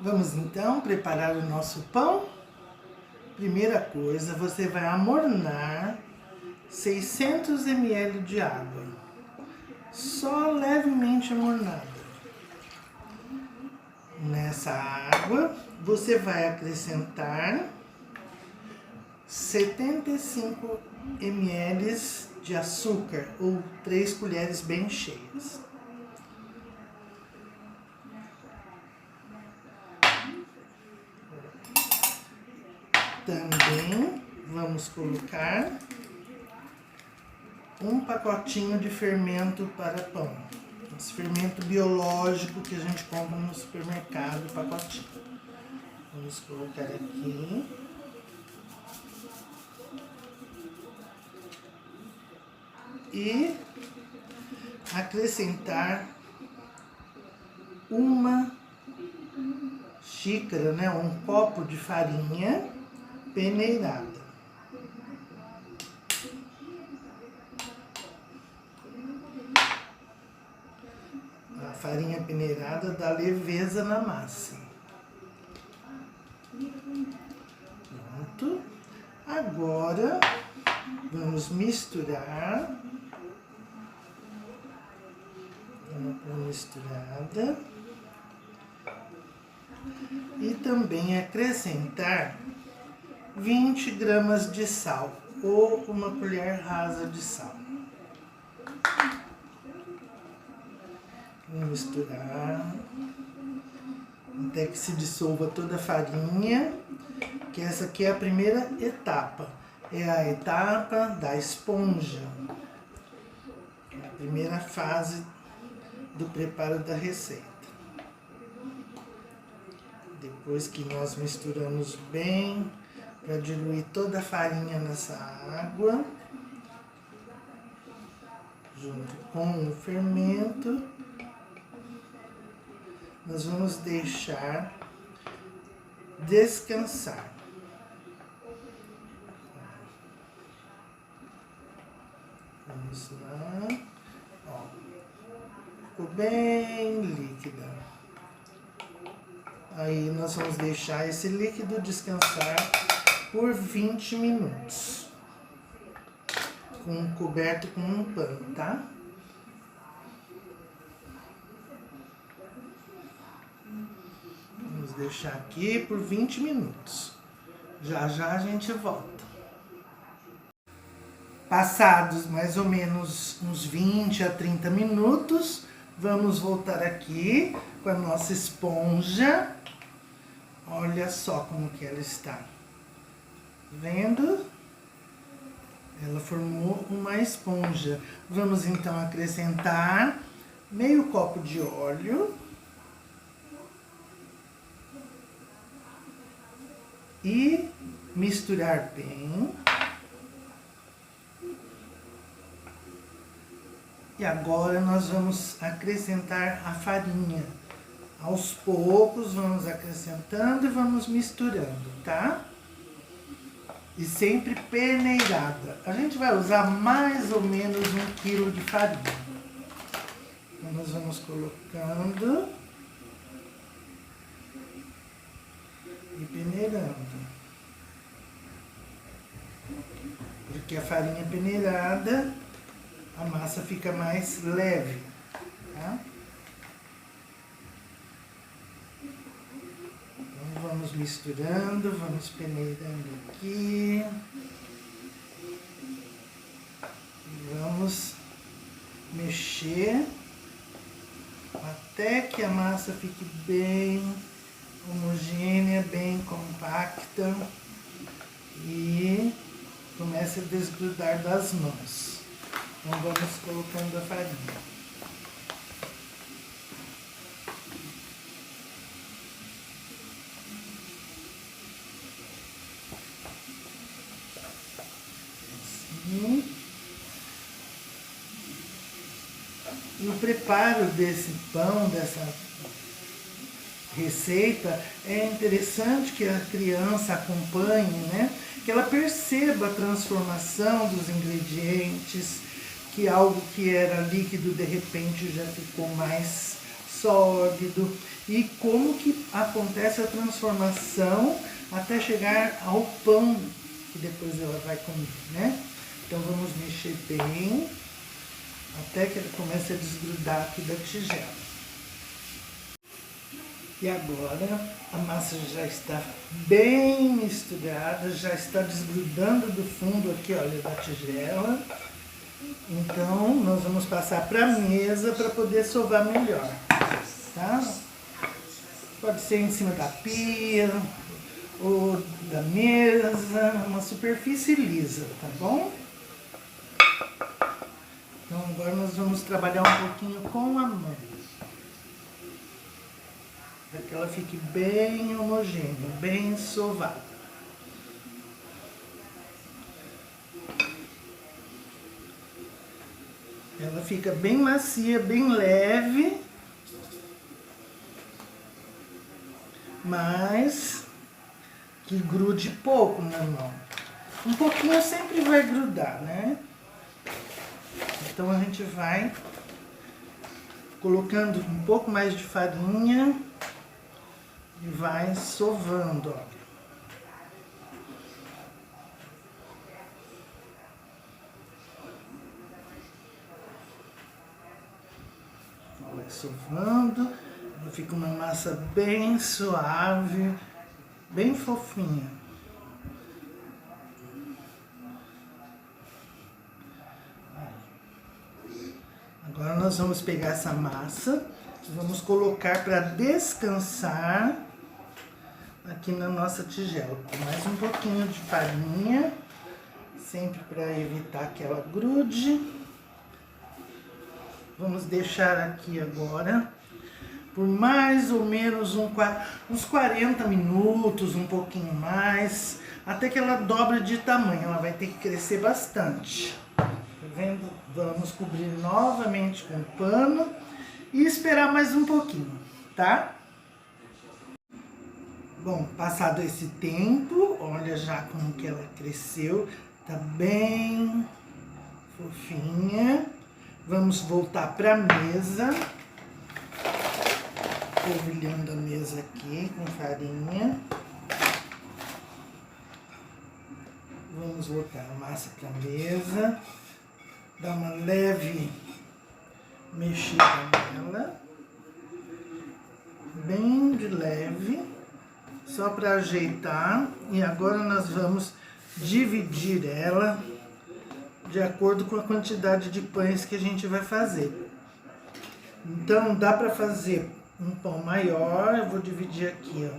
Vamos então preparar o nosso pão? Primeira coisa, você vai amornar 600 ml de água, só levemente amornada. Nessa água, você vai acrescentar 75 ml de açúcar, ou 3 colheres bem cheias. Também vamos colocar um pacotinho de fermento para pão. Esse fermento biológico que a gente compra no supermercado, pacotinho. Vamos colocar aqui. E acrescentar uma xícara, né, um copo de farinha peneirada. A farinha peneirada dá leveza na massa. Pronto. Agora vamos misturar. Uma misturada. E também acrescentar 20 gramas de sal, ou uma colher rasa de sal. Vou misturar até que se dissolva toda a farinha, que essa aqui é a primeira etapa. É a etapa da esponja, é a primeira fase do preparo da receita. Depois que nós misturamos bem, para diluir toda a farinha nessa água, junto com o fermento, nós vamos deixar descansar. Vamos lá. Ó, ficou bem líquida. Aí nós vamos deixar esse líquido descansar por 20 minutos. Coberto com um pano, tá? Vamos deixar aqui por 20 minutos. Já já a gente volta. Passados mais ou menos uns 20 a 30 minutos, vamos voltar aqui com a nossa esponja. Olha só como que ela está. Vendo? Ela formou uma esponja. Vamos então acrescentar meio copo de óleo. E misturar bem. E agora nós vamos acrescentar a farinha. Aos poucos vamos acrescentando e vamos misturando, tá? E sempre peneirada. A gente vai usar mais ou menos 1 quilo de farinha. Então nós vamos colocando e peneirando. Porque a farinha peneirada, a massa fica mais leve, tá? Então vamos misturando, vamos peneirando aqui. Vamos mexer até que a massa fique bem homogênea, bem compacta e comece a desgrudar das mãos. Então vamos colocando a farinha. Assim. E o preparo desse pão, dessa receita, é interessante que a criança acompanhe, né? Que ela perceba a transformação dos ingredientes, que algo que era líquido de repente já ficou mais sólido, e como que acontece a transformação até chegar ao pão que depois ela vai comer, né? Então vamos mexer bem até que ele comece a desgrudar aqui da tigela. E agora a massa já está bem misturada, já está desgrudando do fundo aqui, olha, da tigela. Então nós vamos passar para a mesa para poder sovar melhor, tá? Pode ser em cima da pia ou da mesa, uma superfície lisa, tá bom? Então agora nós vamos trabalhar um pouquinho com a mão, para que ela fique bem homogênea, bem sovada. Ela fica bem macia, bem leve, mas que grude pouco na mão. Um pouquinho sempre vai grudar, né? Então a gente vai colocando um pouco mais de farinha e vai sovando, ó. Vai sovando, fica uma massa bem suave, bem fofinha. Agora nós vamos pegar essa massa e vamos colocar para descansar aqui na nossa tigela. Com mais um pouquinho de farinha, sempre para evitar que ela grude. Vamos deixar aqui agora por mais ou menos uns 40 minutos, um pouquinho mais, até que ela dobre de tamanho. Ela vai ter que crescer bastante. Tá vendo? Vamos cobrir novamente com pano e esperar mais um pouquinho, tá? Bom, passado esse tempo, olha já como que ela cresceu, tá bem fofinha. Vamos voltar para a mesa, polvilhando a mesa aqui com farinha. Vamos voltar a massa para a mesa, dar uma leve mexida nela, bem de leve, só para ajeitar. E agora nós vamos dividir ela de acordo com a quantidade de pães que a gente vai fazer. Então dá para fazer um pão maior, eu vou dividir aqui, ó,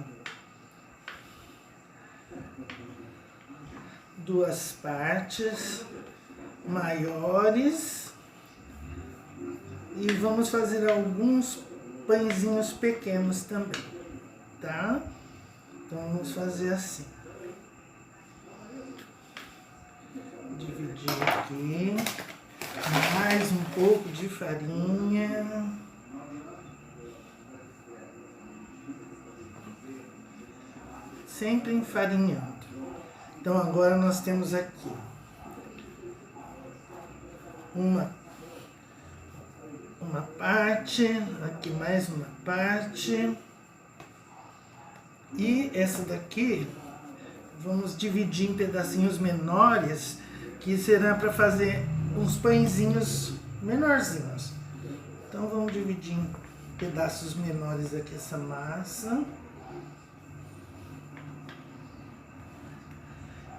duas partes maiores e vamos fazer alguns pãezinhos pequenos também, tá? Então vamos fazer assim. Dividir aqui, mais um pouco de farinha. Sempre enfarinhando. Então agora nós temos aqui uma parte, aqui mais uma parte. E essa daqui vamos dividir em pedacinhos menores, que será para fazer uns pãezinhos menorzinhos. Então vamos dividir em pedaços menores aqui essa massa.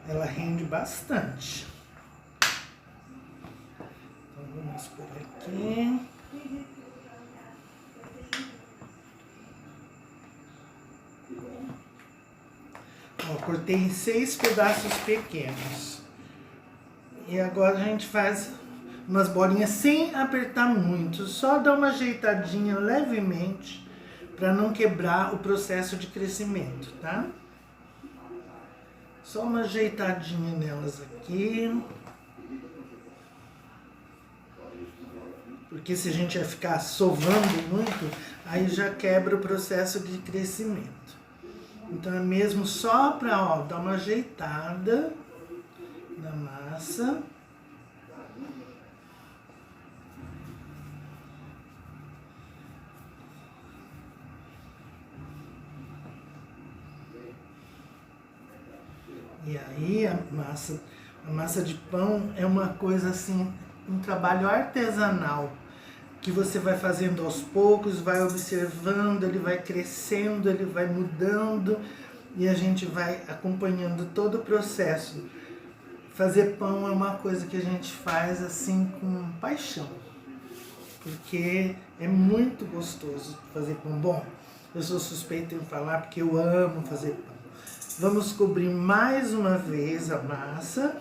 Ela rende bastante. Então vamos por aqui. Ó, cortei em 6 pedaços pequenos. E agora a gente faz umas bolinhas sem apertar muito, só dar uma ajeitadinha levemente para não quebrar o processo de crescimento, tá? Só uma ajeitadinha nelas aqui. Porque se a gente vai ficar sovando muito, aí já quebra o processo de crescimento. Então é mesmo só para, ó, dar uma ajeitada na massa. E aí a massa de pão é uma coisa assim, um trabalho artesanal, que você vai fazendo aos poucos, vai observando, ele vai crescendo, ele vai mudando e a gente vai acompanhando todo o processo. Fazer pão é uma coisa que a gente faz assim com paixão, porque é muito gostoso fazer pão. Bom, eu sou suspeita em falar porque eu amo fazer pão. Vamos cobrir mais uma vez a massa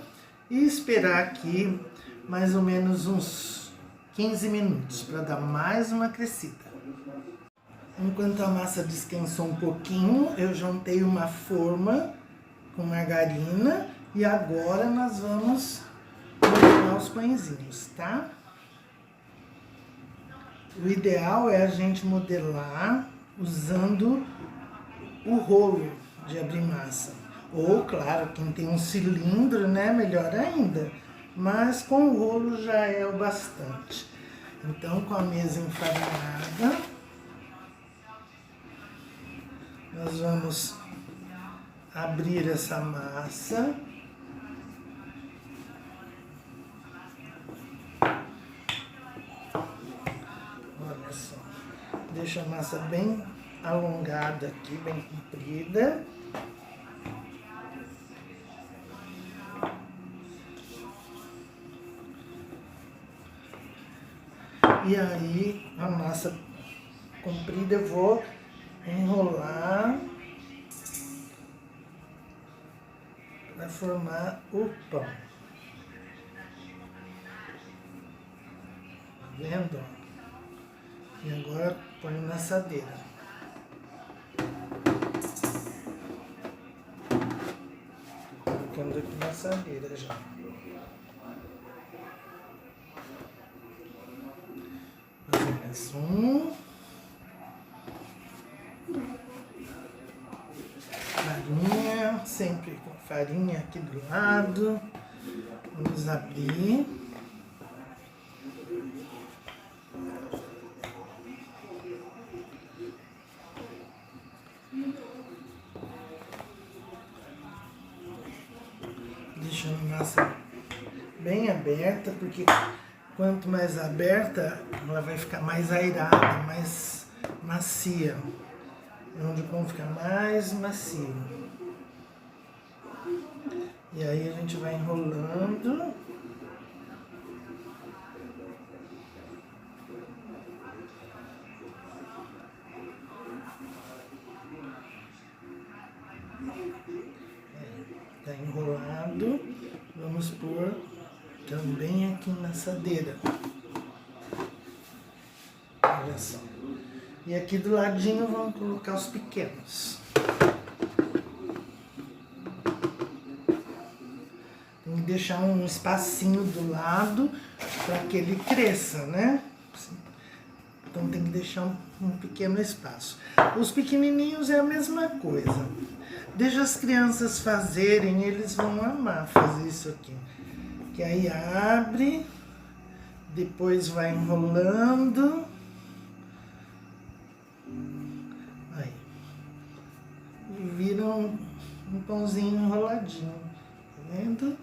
e esperar aqui mais ou menos uns 15 minutos para dar mais uma crescida. Enquanto a massa descansou um pouquinho, eu juntei uma forma com margarina e agora nós vamos modelar os pãezinhos, tá? O ideal é a gente modelar usando o rolo de abrir massa. Ou, claro, quem tem um cilindro, né, melhor ainda. Mas com o rolo já é o bastante. Então, com a mesa enfarinhada, nós vamos abrir essa massa. Olha só. Deixa a massa bem alongada aqui, bem comprida. E aí, a massa comprida eu vou enrolar para formar o pão. Tá vendo? E agora põe na assadeira. Tô colocando aqui na assadeira já. Mais um. Farinha, sempre com farinha aqui do lado. Vamos abrir. Deixando a massa bem aberta, porque quanto mais aberta, ela vai ficar mais airada, mais macia. Onde o pão fica mais macio. E aí a gente vai enrolando. Tá enrolado. Vamos pôr também aqui na assadeira. Olha só. E aqui do ladinho vamos colocar os pequenos. Tem que deixar um espacinho do lado para que ele cresça, né? Então tem que deixar um pequeno espaço. Os pequenininhos é a mesma coisa. Deixa as crianças fazerem, eles vão amar fazer isso aqui. Que aí abre, depois vai enrolando. Aí. E vira um pãozinho enroladinho. Tá vendo?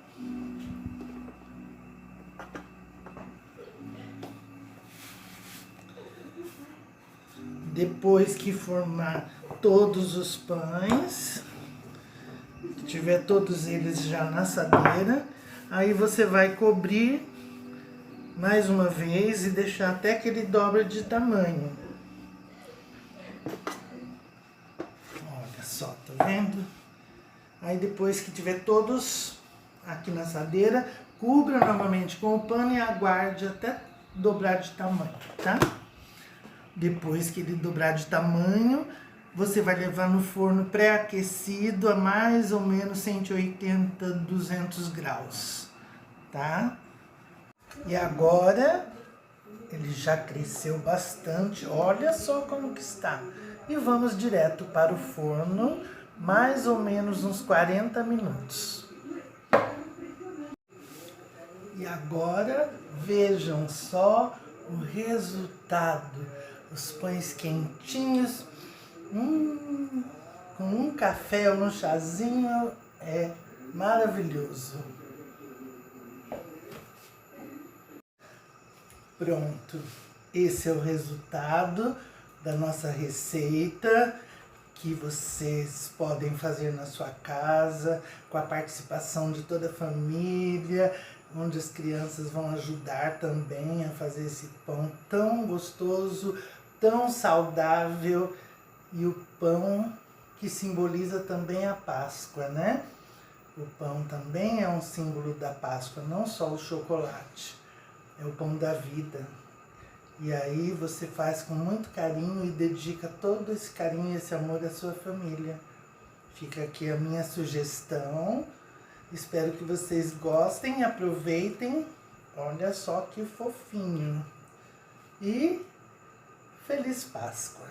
Depois que formar todos os pães, que tiver todos eles já na assadeira, aí você vai cobrir mais uma vez e deixar até que ele dobra de tamanho. Olha só, tá vendo? Aí depois que tiver todos aqui na assadeira, cubra novamente com o pano e aguarde até dobrar de tamanho, tá? Depois que ele dobrar de tamanho, você vai levar no forno pré-aquecido a mais ou menos 180, 200 graus, tá? E agora, ele já cresceu bastante, olha só como que está. E vamos direto para o forno, mais ou menos uns 40 minutos. E agora, vejam só o resultado. Os pães quentinhos, com um café ou um chazinho, é Maravilhoso. Pronto. Esse é o resultado da nossa receita, que vocês podem fazer na sua casa, com a participação de toda a família, onde as crianças vão ajudar também a fazer esse pão tão gostoso, tão saudável, e o pão que simboliza também a Páscoa, né? O pão também é um símbolo da Páscoa, não só o chocolate, é o pão da vida. E aí você faz com muito carinho e dedica todo esse carinho e esse amor à sua família. Fica aqui a minha sugestão. Espero que vocês gostem e aproveitem. Olha só que fofinho. E feliz Páscoa!